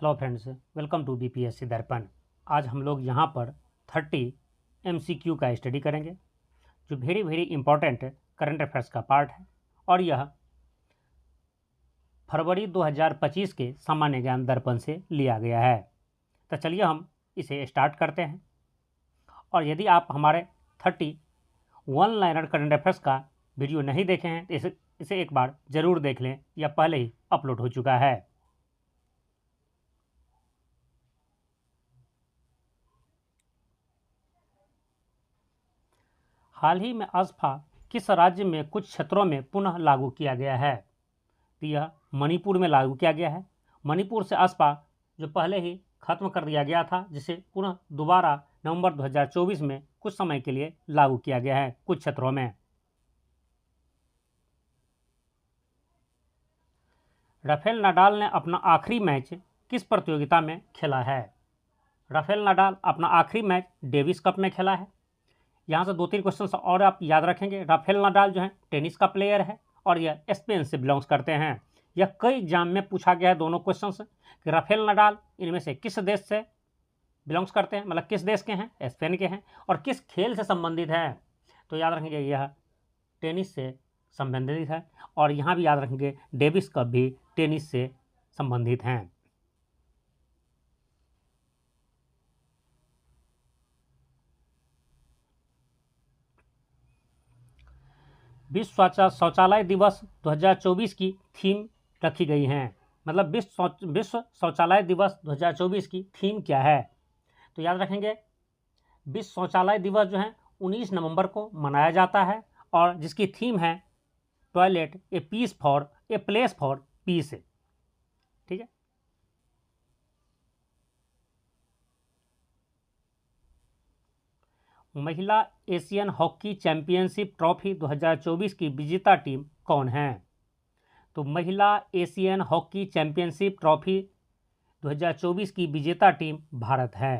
Hello friends, welcome to BPSC Darpan. आज हम लोग यहाँ पर 30 एमसीक्यू का स्टडी करेंगे जो वेरी इंपॉर्टेंट करंट अफेयर्स का पार्ट है और यह फरवरी 2025 के सामान्य ज्ञान दर्पण से लिया गया है। तो चलिए हम इसे स्टार्ट करते हैं। और यदि आप हमारे 30 वन लाइनर करंट अफेयर्स का वीडियो नहीं देखे हैं तो इसे एक बार ज़रूर देख लें, यह पहले ही अपलोड हो चुका है। हाल ही में ASFA किस राज्य में कुछ क्षेत्रों में पुनः लागू किया गया है? तो यह मणिपुर में लागू किया गया है। मणिपुर से ASFA जो पहले ही खत्म कर दिया गया था, जिसे पुनः दोबारा नवंबर 2024 में कुछ समय के लिए लागू किया गया है कुछ क्षेत्रों में। राफेल नाडाल ने अपना आखिरी मैच किस प्रतियोगिता में खेला है? राफेल नाडाल अपना आखिरी मैच डेविस कप में खेला है। यहाँ से 2-3 क्वेश्चन और आप याद रखेंगे। राफेल नाडाल जो है टेनिस का प्लेयर है और यह स्पेन से बिलोंग्स करते हैं। यह कई एग्जाम में पूछा गया है दोनों क्वेश्चंस कि राफेल नाडाल इनमें से किस देश से बिलोंग्स करते हैं, मतलब किस देश के हैं, स्पेन के हैं, और किस खेल से संबंधित है। तो याद रखेंगे यह टेनिस से संबंधित है। और यहाँ भी याद रखेंगे डेविस कप भी टेनिस से संबंधित हैं। विश्व शौचालय दिवस 2024 की थीम रखी गई है। मतलब विश्व शौचालय दिवस 2024 की थीम क्या है? तो याद रखेंगे विश्व शौचालय दिवस जो है 19 नवंबर को मनाया जाता है और जिसकी थीम है toilet a place for piece. ठीक है। महिला एशियन हॉकी चैंपियनशिप ट्रॉफी 2024 की विजेता टीम कौन है? तो महिला एशियन हॉकी चैंपियनशिप ट्रॉफी 2024 की विजेता टीम भारत है।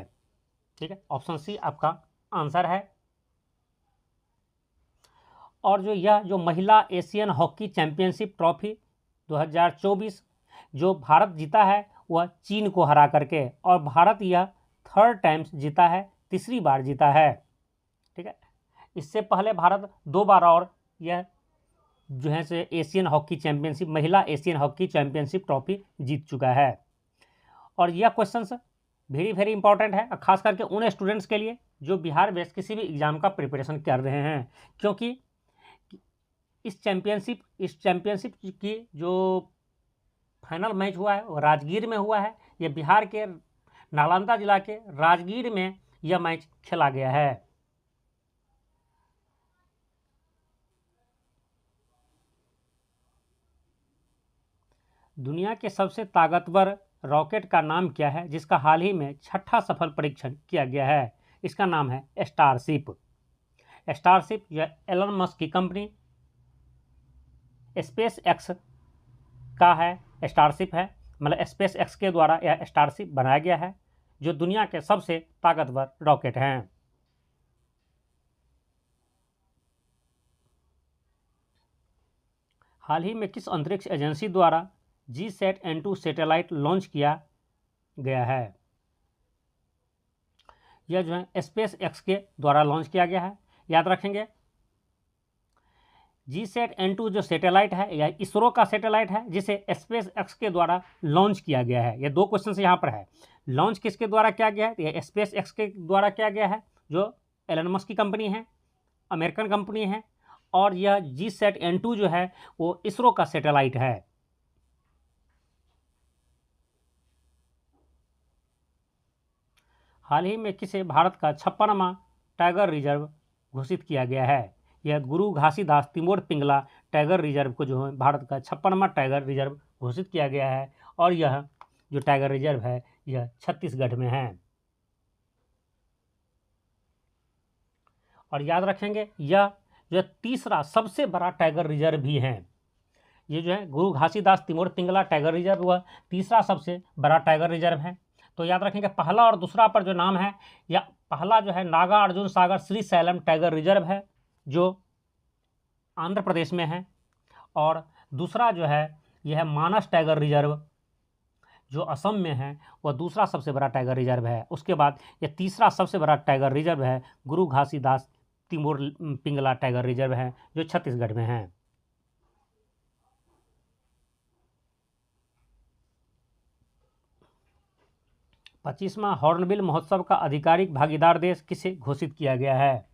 ठीक है, ऑप्शन सी आपका आंसर है। और जो महिला एशियन हॉकी चैंपियनशिप ट्रॉफी 2024 जो भारत जीता है वह चीन को हरा करके, और भारत यह 3rd टाइम्स जीता है, तीसरी बार जीता है। ठीक है, इससे पहले भारत 2 बार और यह जो है से एशियन हॉकी चैंपियनशिप, महिला एशियन हॉकी चैंपियनशिप ट्रॉफी जीत चुका है। और यह क्वेश्चंस वेरी इंपॉर्टेंट है, खास करके उन स्टूडेंट्स के लिए जो बिहार बेस किसी भी एग्जाम का प्रिपरेशन कर रहे हैं, क्योंकि इस चैंपियनशिप की जो फाइनल मैच हुआ है वो राजगीर में हुआ है। यह बिहार के नालंदा जिला के राजगीर में यह मैच खेला गया है। दुनिया के सबसे ताकतवर रॉकेट का नाम क्या है जिसका हाल ही में 6ठा सफल परीक्षण किया गया है? इसका नाम है स्टारशिप। स्टारशिप यह एलन मस्क की कंपनी स्पेस एक्स का है, स्टारशिप है, मतलब स्पेस एक्स के द्वारा यह स्टारशिप बनाया गया है जो दुनिया के सबसे ताकतवर रॉकेट हैं। हाल ही में किस अंतरिक्ष एजेंसी द्वारा GSAT-N2 सैटेलाइट लॉन्च किया गया है? यह जो है स्पेस एक्स के द्वारा लॉन्च किया गया है। याद रखेंगे GSAT-N2 जो सैटेलाइट है यह इसरो का सैटेलाइट है जिसे स्पेस एक्स के द्वारा लॉन्च किया गया है। यह 2 क्वेश्चन यहाँ पर है। लॉन्च किसके द्वारा किया गया है? यह स्पेस एक्स के द्वारा किया गया है जो एलन मस्क की कंपनी है, अमेरिकन कंपनी है। और यह GSAT-N2 जो है वो इसरो का सैटेलाइट है। हाल ही में किसे भारत का 56वां टाइगर रिजर्व घोषित किया गया है? यह गुरु घासीदास तिमोर पिंगला टाइगर रिजर्व को जो है भारत का 56वां टाइगर रिजर्व घोषित किया गया है। और यह जो टाइगर रिजर्व है यह छत्तीसगढ़ में है। और याद रखेंगे यह जो तीसरा सबसे बड़ा टाइगर रिजर्व भी है। ये जो है गुरु घासीदास तिमोर पिंगला टाइगर रिजर्व वह तीसरा सबसे बड़ा टाइगर रिजर्व है। तो याद रखेंगे पहला और दूसरा पर जो नाम है, या पहला जो है Nagarjuna Sagar Shri slam tiger reserve है जो आंध्र प्रदेश में है, और दूसरा जो है यह मानस टाइगर रिजर्व जो असम में है वह दूसरा सबसे बड़ा टाइगर रिजर्व है। उसके बाद यह तीसरा सबसे बड़ा टाइगर रिजर्व है गुरु घासीदास तिमोर पिंगला टाइगर रिजर्व है जो छत्तीसगढ़ में है। पच्चीसवां हॉर्नबिल महोत्सव का आधिकारिक भागीदार देश किसे घोषित किया गया है?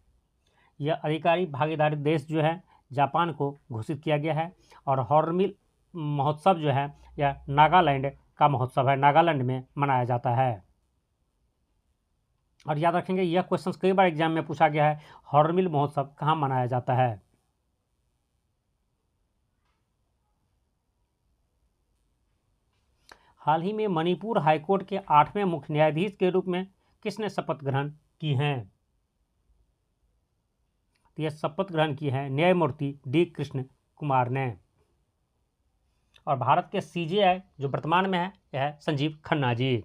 यह आधिकारिक भागीदारी देश जो है जापान को घोषित किया गया है। और हॉर्नबिल महोत्सव जो है यह नागालैंड का महोत्सव है, नागालैंड में मनाया जाता है। और याद रखेंगे यह क्वेश्चन कई बार एग्जाम में पूछा गया है, हॉर्नबिल महोत्सव कहाँ मनाया जाता है? हाल ही में मणिपुर हाईकोर्ट के 8वें मुख्य न्यायाधीश के रूप में किसने शपथ ग्रहण की है? तो यह शपथ ग्रहण की है न्यायमूर्ति डी कृष्ण कुमार ने। और भारत के सीजेआई जो वर्तमान में है यह है संजीव खन्ना जी।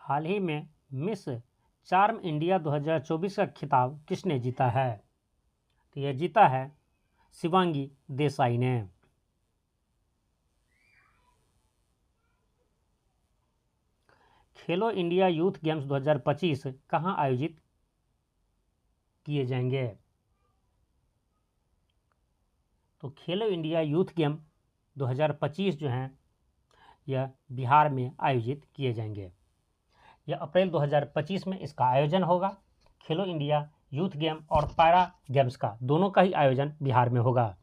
हाल ही में मिस चार्म इंडिया 2024 का खिताब किसने जीता है? तो यह जीता है शिवांगी देसाई ने। खेलो इंडिया यूथ गेम्स 2025 कहाँ आयोजित किए जाएंगे? तो खेलो इंडिया यूथ गेम 2025 जो हैं यह बिहार में आयोजित किए जाएंगे। यह अप्रैल 2025 में इसका आयोजन होगा। खेलो इंडिया यूथ गेम और पैरा गेम्स का दोनों का ही आयोजन बिहार में होगा।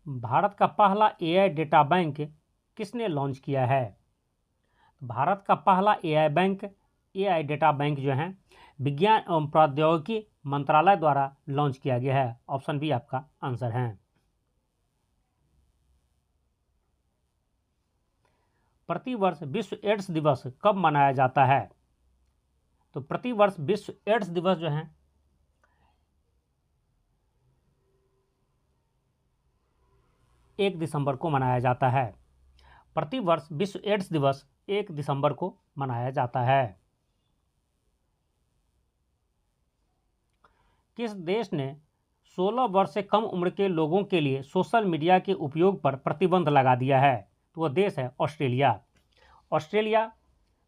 भारत का पहला एआई डेटा बैंक किसने लॉन्च किया है? भारत का पहला एआई डेटा बैंक जो है विज्ञान एवं प्रौद्योगिकी मंत्रालय द्वारा लॉन्च किया गया है। ऑप्शन बी आपका आंसर है। प्रतिवर्ष विश्व एड्स दिवस कब मनाया जाता है? तो प्रतिवर्ष विश्व एड्स दिवस जो है 1 दिसंबर को मनाया जाता है। प्रतिवर्ष विश्व एड्स दिवस 1 दिसंबर को मनाया जाता है। किस देश ने 16 वर्ष से कम उम्र के लोगों के लिए सोशल मीडिया के उपयोग पर प्रतिबंध लगा दिया है? तो वह देश है ऑस्ट्रेलिया। ऑस्ट्रेलिया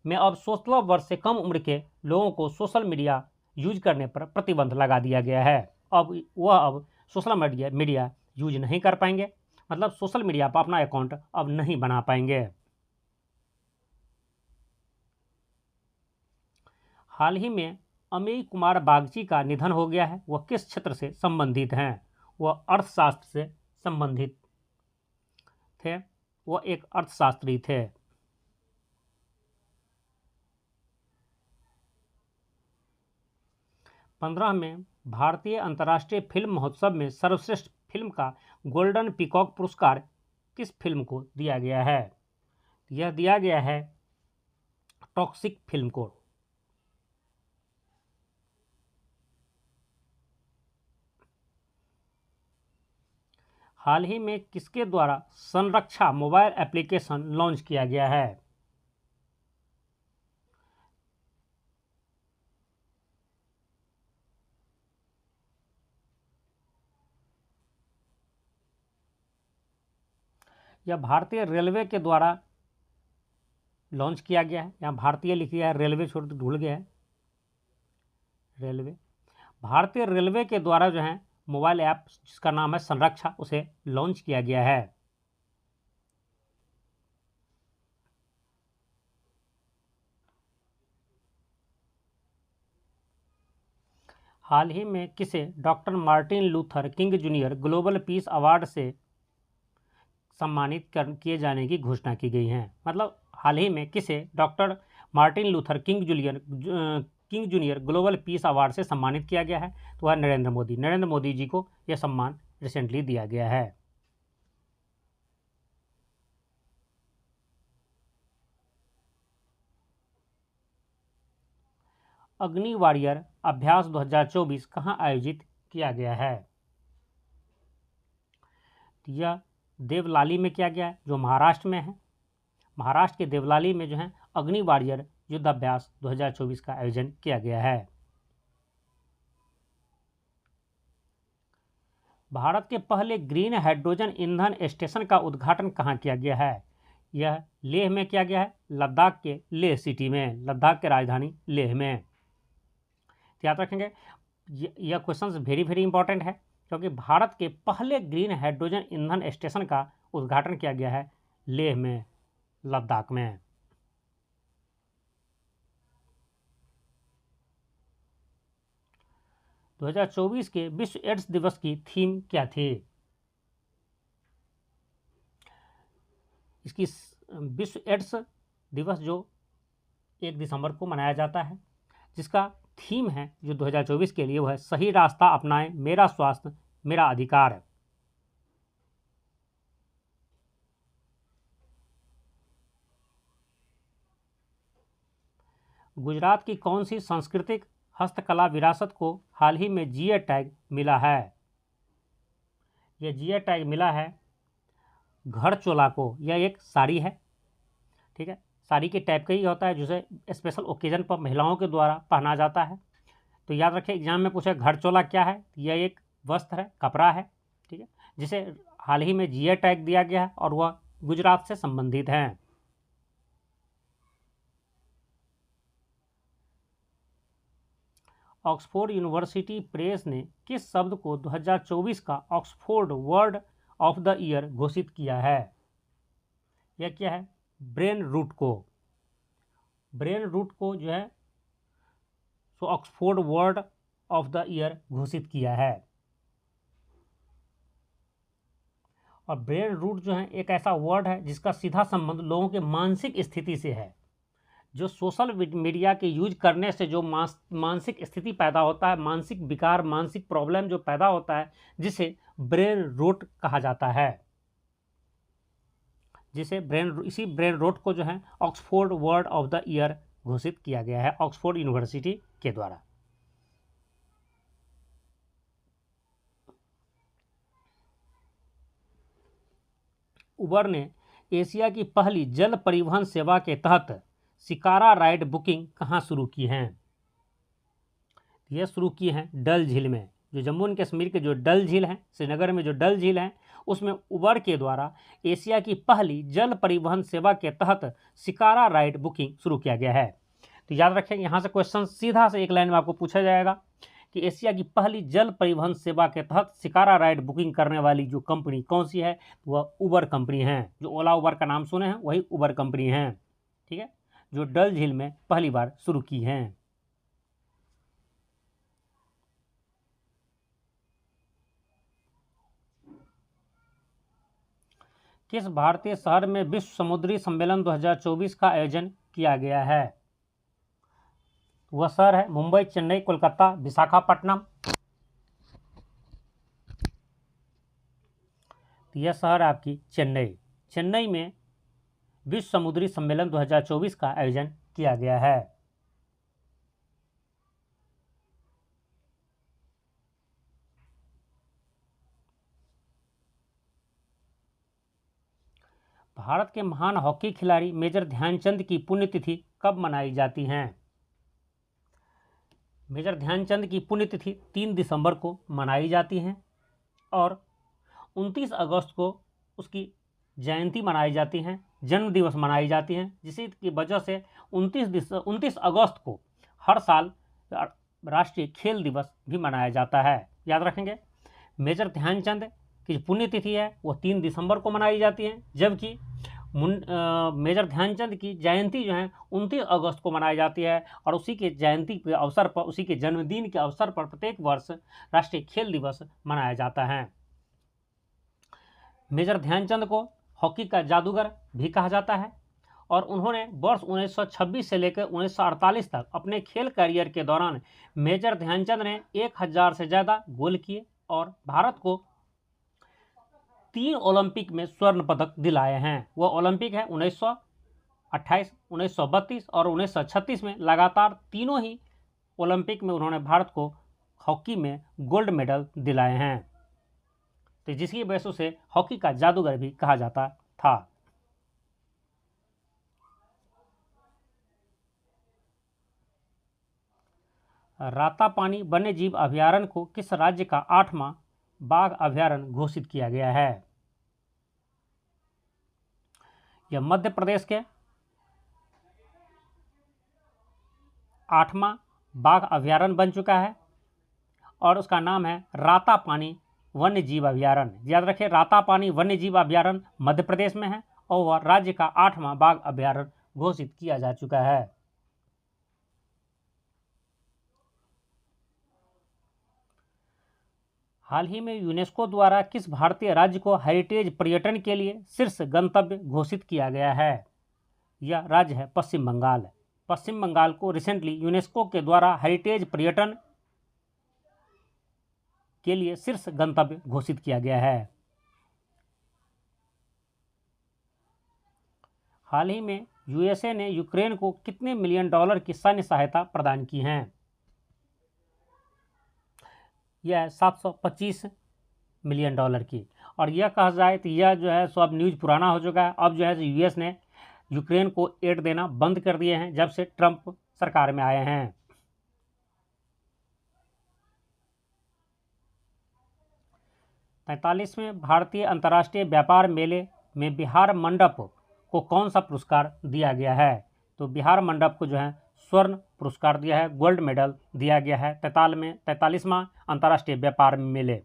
में अब 16 वर्ष से कम उम्र के लोगों को सोशल मीडिया यूज करने पर प्रतिबंध लगा दिया गया है। अब सोशल मीडिया यूज नहीं कर पाएंगे, मतलब सोशल मीडिया पर अपना अकाउंट अब नहीं बना पाएंगे। हाल ही में अमेय कुमार बागची का निधन हो गया है। वह किस क्षेत्र से संबंधित हैं? वह अर्थशास्त्र से संबंधित थे। वह एक अर्थशास्त्री थे। 15 में भारतीय अंतर्राष्ट्रीय फिल्म महोत्सव में सर्वश्रेष्ठ फिल्म का गोल्डन पीकॉक पुरस्कार किस फिल्म को दिया गया है? यह दिया गया है टॉक्सिक फिल्म को। हाल ही में किसके द्वारा संरक्षा मोबाइल एप्लीकेशन लॉन्च किया गया है? यह भारतीय रेलवे के द्वारा लॉन्च किया गया है। यहाँ भारतीय लिख दिया है, रेलवे छोड़ के भूल गया है। रेलवे, भारतीय रेलवे के द्वारा जो है मोबाइल ऐप जिसका नाम है संरक्षा, उसे लॉन्च किया गया है। हाल ही में किसे doctor Martin Luther king junior global peace award से सम्मानित किए जाने की घोषणा की गई है? मतलब हाल ही में किसे doctor Martin Luther king junior global peace award से सम्मानित किया गया है? तो वह नरेंद्र मोदी जी को यह सम्मान रिसेंटली दिया गया है। अग्नि वॉरियर अभ्यास 2024 कहाँ आयोजित किया गया है? यह देवलाली में किया गया है, जो महाराष्ट्र में है। महाराष्ट्र के देवलाली में जो है अग्नि वॉरियर युद्धाभ्यास 2024 का आयोजन किया गया है। भारत के पहले ग्रीन हाइड्रोजन ईंधन स्टेशन का उद्घाटन कहाँ किया गया है? यह लेह में किया गया है, लद्दाख के लेह सिटी में, लद्दाख के राजधानी लेह में। याद रखेंगे, यह क्वेश्चन वेरी वेरी इंपॉर्टेंट है, क्योंकि भारत के पहले ग्रीन हाइड्रोजन ईंधन स्टेशन का उद्घाटन किया गया है लेह में, लद्दाख में। दो 2024 के विश्व एड्स दिवस की थीम क्या थी? इसकी विश्व एड्स दिवस जो 1 दिसंबर को मनाया जाता है, जिसका थीम है जो 2024 के लिए, वो है सही रास्ता अपनाएं, मेरा स्वास्थ्य मेरा अधिकार। गुजरात की कौन सी सांस्कृतिक हस्तकला विरासत को हाल ही में जीआई टैग मिला है? यह जीआई टैग मिला है घड़चोला को। यह एक साड़ी है, ठीक है, साड़ी के टाइप का ही होता है, जिसे स्पेशल ओकेजन पर महिलाओं के द्वारा पहना जाता है। तो याद रखिए, एग्जाम में पूछा घड़चोला क्या है, यह एक वस्त्र है, कपड़ा है, ठीक है, जिसे हाल ही में जीआई टैग दिया गया है और वह गुजरात से संबंधित है। ऑक्सफोर्ड यूनिवर्सिटी प्रेस ने किस शब्द को 2024 का Oxford word of the year घोषित किया है? यह क्या है? ब्रेन रूट को। ब्रेन रूट को जो है सो Oxford word of the year घोषित किया है। और ब्रेन रूट जो है एक ऐसा वर्ड है जिसका सीधा संबंध लोगों के मानसिक स्थिति से है। जो सोशल मीडिया के यूज करने से जो मानसिक स्थिति पैदा होता है, मानसिक विकार, मानसिक प्रॉब्लम जो पैदा होता है, जिसे ब्रेन रोट कहा जाता है, जिसे इसी ब्रेन रोट को जो है Oxford word of the year घोषित किया गया है ऑक्सफोर्ड यूनिवर्सिटी के द्वारा। उबर ने एशिया की पहली जल परिवहन सेवा के तहत शिकारा राइड बुकिंग कहाँ शुरू की हैं? यह शुरू की हैं डल झील में। जो जम्मू एंड कश्मीर के जो डल झील है, श्रीनगर में जो डल झील है, उसमें उबर के द्वारा एशिया की पहली जल परिवहन सेवा के तहत शिकारा राइड बुकिंग शुरू किया गया है। तो याद रखें, यहाँ से क्वेश्चन सीधा से एक लाइन में आपको पूछा जाएगा कि एशिया की पहली जल परिवहन सेवा के तहत शिकारा राइड बुकिंग करने वाली जो कंपनी कौन सी है? वह उबर कंपनी है। जो ओला उबर का नाम सुने हैं वही उबर कंपनी है, ठीक है, जो डल झील में पहली बार शुरू की हैं। किस भारतीय शहर में विश्व समुद्री सम्मेलन 2024 का आयोजन किया गया है? वह शहर है मुंबई, चेन्नई, कोलकाता, विशाखापट्टनम। तो यह शहर है आपकी चेन्नई। चेन्नई में विश्व समुद्री सम्मेलन 2024 का आयोजन किया गया है। भारत के महान हॉकी खिलाड़ी मेजर ध्यानचंद की पुण्यतिथि कब मनाई जाती है? मेजर ध्यानचंद की पुण्यतिथि 3 दिसंबर को मनाई जाती है और 29 अगस्त को उसकी जयंती मनाई जाती है, जन्म दिवस मनाई जाती हैं, जिसकी वजह से 29 अगस्त को हर साल राष्ट्रीय खेल दिवस भी मनाया जाता है। याद रखेंगे, मेजर ध्यानचंद की पुण्यतिथि है वो 3 दिसंबर को मनाई जाती है, जबकि मेजर ध्यानचंद की जयंती जो है 29 अगस्त को मनाई जाती है। और उसी के जयंती के अवसर पर, उसी के जन्मदिन के अवसर पर प्रत्येक वर्ष राष्ट्रीय खेल दिवस मनाया जाता है। मेजर ध्यानचंद को हॉकी का जादूगर भी कहा जाता है और उन्होंने वर्ष 1926 से लेकर 1948 तक अपने खेल करियर के दौरान मेजर ध्यानचंद ने 1000 से ज़्यादा गोल किए और भारत को 3 ओलंपिक में स्वर्ण पदक दिलाए हैं। वह ओलंपिक है 1928, 1932 और 1936 में। लगातार तीनों ही ओलंपिक में उन्होंने भारत को हॉकी में गोल्ड मेडल दिलाए हैं। तो जिसकी वजह से उसे हॉकी का जादूगर भी कहा जाता था। रातापानी वन्यजीव अभयारण्य को किस राज्य का 8वां बाघ अभयारण्य घोषित किया गया है? यह मध्य प्रदेश के 8वां बाघ अभयारण्य बन चुका है और उसका नाम है रातापानी वन्यजीव अभयारण्य। याद रखें, रातापानी वन्यजीव अभयारण्य मध्य प्रदेश में है और वह राज्य का 8वां बाघ अभयारण्य घोषित किया जा चुका है। हाल ही में यूनेस्को द्वारा किस भारतीय राज्य को हेरिटेज पर्यटन के लिए शीर्ष गंतव्य घोषित किया गया है? यह राज्य है पश्चिम बंगाल। पश्चिम बंगाल को रिसेंटली यूनेस्को के द्वारा हेरिटेज पर्यटन के लिए शीर्ष गंतव्य घोषित किया गया है। हाल ही में यूएसए ने यूक्रेन को कितने मिलियन डॉलर की सैन्य सहायता प्रदान की है? यह 725 मिलियन डॉलर की। और यह कहा जाए तो यह जो है सो अब न्यूज़ पुराना हो चुका है। अब जो है यूएस ने यूक्रेन को एड देना बंद कर दिए हैं जब से ट्रंप सरकार में आए हैं। तैंतालीसवें भारतीय अंतर्राष्ट्रीय व्यापार मेले में बिहार मंडप को कौन सा पुरस्कार दिया गया है? तो बिहार मंडप को जो है स्वर्ण पुरस्कार दिया है, गोल्ड मेडल दिया गया है 43वां अंतर्राष्ट्रीय व्यापार मेले।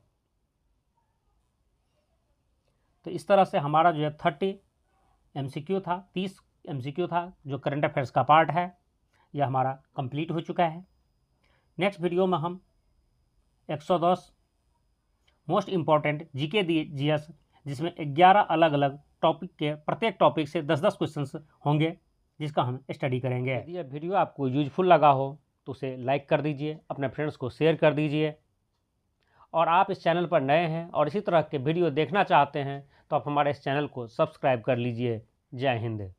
तो इस तरह से हमारा जो है 30 MCQ था, 30 MCQ था जो करंट अफेयर्स का पार्ट है, यह हमारा कंप्लीट हो चुका है। नेक्स्ट वीडियो में हम 110 मोस्ट इम्पॉर्टेंट जीके जीएस जिसमें 11 अलग अलग टॉपिक के प्रत्येक टॉपिक से 10-10 क्वेश्चंस होंगे जिसका हम स्टडी करेंगे। यदि यह वीडियो आपको यूजफुल लगा हो तो उसे लाइक कर दीजिए, अपने फ्रेंड्स को शेयर कर दीजिए, और आप इस चैनल पर नए हैं और इसी तरह के वीडियो देखना चाहते हैं तो आप हमारे इस चैनल को सब्सक्राइब कर लीजिए। जय हिंद।